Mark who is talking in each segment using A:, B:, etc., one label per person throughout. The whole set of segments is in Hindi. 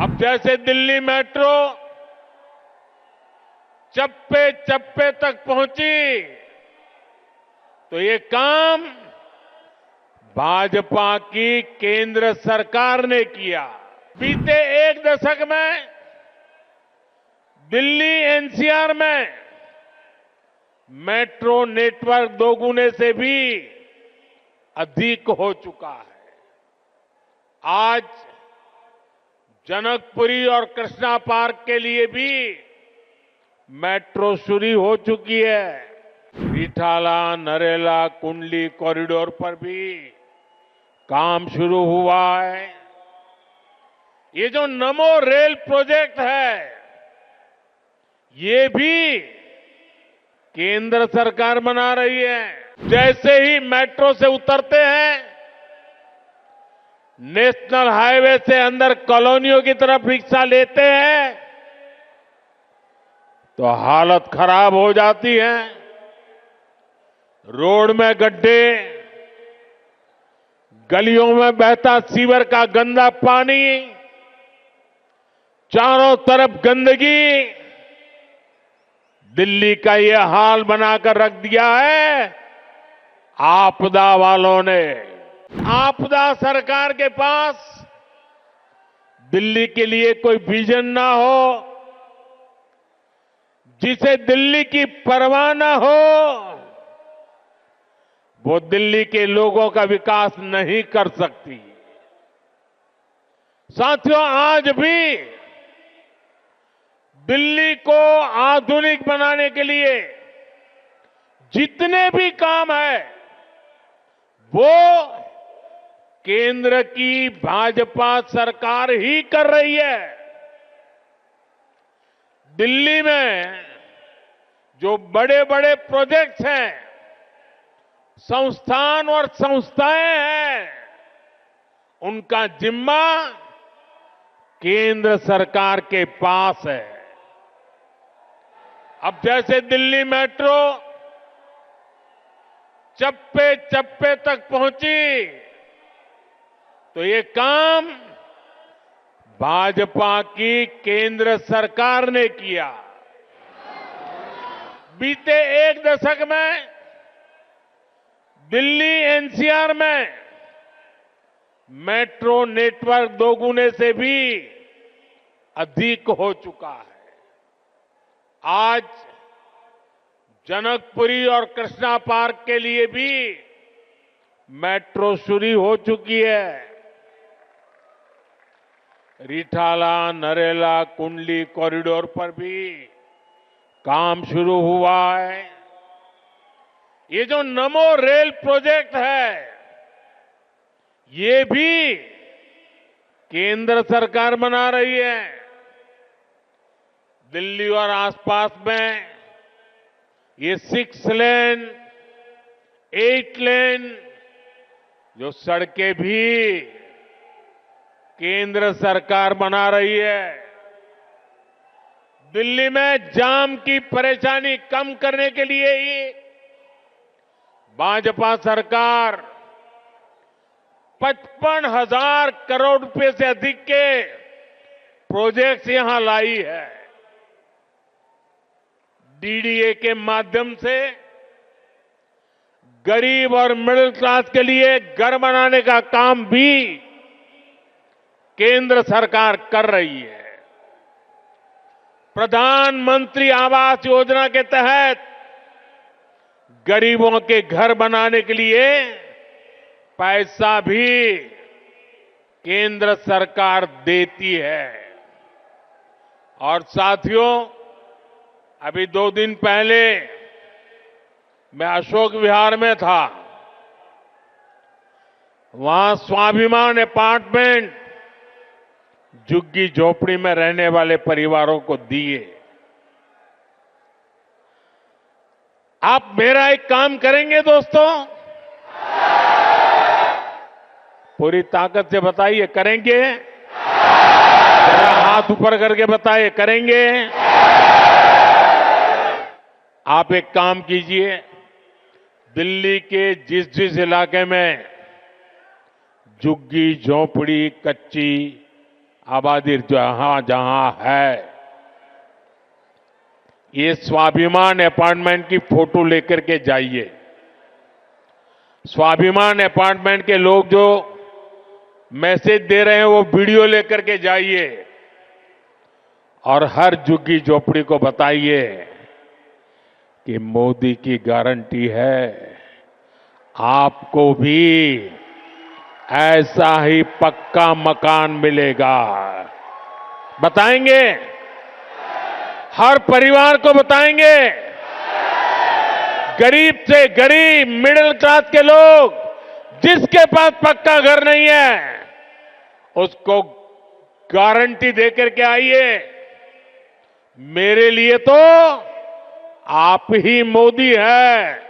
A: अब जैसे दिल्ली मेट्रो चप्पे चप्पे तक पहुंची, तो ये काम भाजपा की केंद्र सरकार ने किया। बीते एक दशक में दिल्ली एनसीआर में मेट्रो नेटवर्क दोगुने से भी अधिक हो चुका है। आज जनकपुरी और कृष्णा पार्क के लिए भी मेट्रो शुरू हो चुकी है। रिठाला, नरेला, कुंडली कॉरिडोर पर भी काम शुरू हुआ है। ये जो नमो रेल प्रोजेक्ट है, ये भी केंद्र सरकार बना रही है। जैसे ही मेट्रो से उतरते हैं, नेशनल हाईवे से अंदर कॉलोनियों की तरफ रिक्शा लेते हैं तो हालत खराब हो जाती है। रोड में गड्ढे, गलियों में बहता सीवर का गंदा पानी, चारों तरफ गंदगी, दिल्ली का ये हाल बनाकर रख दिया है आपदा वालों ने। आपदा सरकार के पास दिल्ली के लिए कोई विजन ना हो, जिसे दिल्ली की परवाह ना हो, वो दिल्ली के लोगों का विकास नहीं कर सकती। साथियों, आज भी दिल्ली को आधुनिक बनाने के लिए जितने भी काम है, वो केंद्र की भाजपा सरकार ही कर रही है। दिल्ली में जो बड़े बड़े प्रोजेक्ट्स हैं, संस्थान और संस्थाएं हैं, उनका जिम्मा केंद्र सरकार के पास है। अब जैसे दिल्ली मेट्रो चप्पे चप्पे तक पहुंची, तो ये काम भाजपा की केंद्र सरकार ने किया। बीते एक दशक में दिल्ली एनसीआर में मेट्रो नेटवर्क दोगुने से भी अधिक हो चुका है। आज जनकपुरी और कृष्णा पार्क के लिए भी मेट्रो शुरू हो चुकी है। रिठाला, नरेला, कुंडली कॉरिडोर पर भी काम शुरू हुआ है। ये जो नमो रेल प्रोजेक्ट है, ये भी केंद्र सरकार बना रही है। दिल्ली और आसपास में ये 6 लेन, 8 लेन जो सड़कें भी केंद्र सरकार बना रही है। दिल्ली में जाम की परेशानी कम करने के लिए ही भाजपा सरकार 55,000 करोड़ रुपए से अधिक के प्रोजेक्ट्स यहां लाई है। डीडीए के माध्यम से गरीब और मिडिल क्लास के लिए घर बनाने का काम भी केंद्र सरकार कर रही है। प्रधानमंत्री आवास योजना के तहत गरीबों के घर बनाने के लिए पैसा भी केंद्र सरकार देती है। और साथियों, अभी 2 दिन पहले मैं अशोक विहार में था। वहां स्वाभिमान अपार्टमेंट झुग्गी झोपड़ी में रहने वाले परिवारों को दिए। आप मेरा एक काम करेंगे दोस्तों? पूरी ताकत से बताइए, करेंगे? जरा हाथ ऊपर करके बताइए, करेंगे? आप एक काम कीजिए, दिल्ली के जिस जिस इलाके में झुग्गी झोपड़ी, कच्ची आबादी जहां जहां है, ये स्वाभिमान अपार्टमेंट की फोटो लेकर के जाइए। स्वाभिमान अपार्टमेंट के लोग जो मैसेज दे रहे हैं वो वीडियो लेकर के जाइए और हर झुग्गी झोपड़ी को बताइए कि मोदी की गारंटी है, आपको भी ऐसा ही पक्का मकान मिलेगा। बताएंगे, हर परिवार को बताएंगे। गरीब से गरीब, मिडिल क्लास के लोग, जिसके पास पक्का घर नहीं है, उसको गारंटी देकर के आइए। मेरे लिए तो आप ही मोदी है।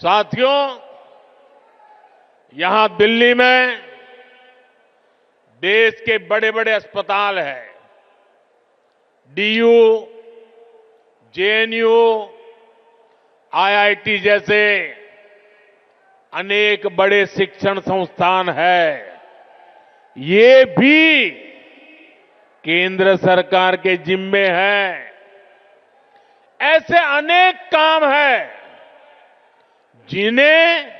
A: साथियों, यहां दिल्ली में देश के बड़े बड़े अस्पताल हैं। डीयू, जेएनयू, आईआईटी जैसे अनेक बड़े शिक्षण संस्थान हैं। ये भी केंद्र सरकार के जिम्मे है। ऐसे अनेक काम हैं जिन्हें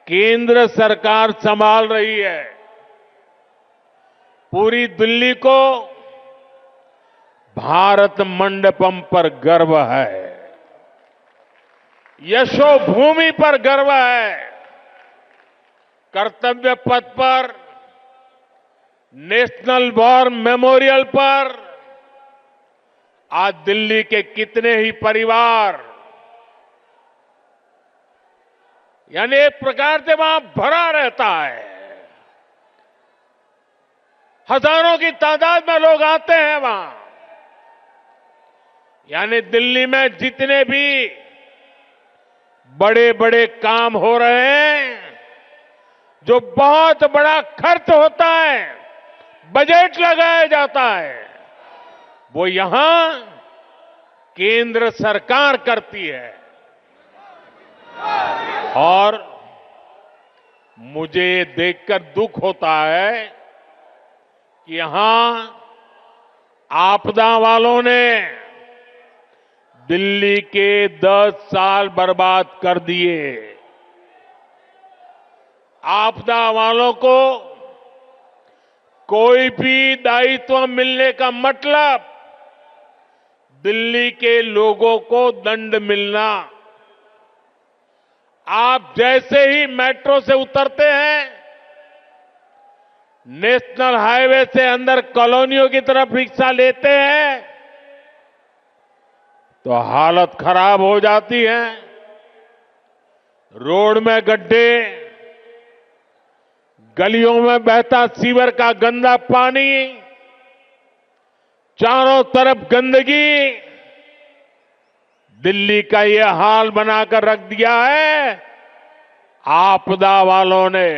A: केंद्र सरकार संभाल रही है। पूरी दिल्ली को भारत मंडपम पर गर्व है, यशोभूमि पर गर्व है। कर्तव्य पथ पर, नेशनल वॉर मेमोरियल पर आज दिल्ली के कितने ही परिवार, यानी एक प्रकार से वहां भरा रहता है। हजारों की तादाद में लोग आते हैं वहां। यानी दिल्ली में जितने भी बड़े बड़े काम हो रहे हैं, जो बहुत बड़ा खर्च होता है, बजट लगाया जाता है, वो यहां केंद्र सरकार करती है। और मुझे ये देखकर दुख होता है कि यहां आपदा वालों ने दिल्ली के 10 साल बर्बाद कर दिए। आपदा वालों को कोई भी दायित्व मिलने का मतलब दिल्ली के लोगों को दंड मिलना। आप जैसे ही मेट्रो से उतरते हैं, नेशनल हाईवे से अंदर कॉलोनियों की तरफ रिक्शा लेते हैं, तो हालत खराब हो जाती है। रोड में गड्ढे, गलियों में बहता सीवर का गंदा पानी, चारों तरफ गंदगी, दिल्ली का ये हाल बनाकर रख दिया है आपदा वालों ने।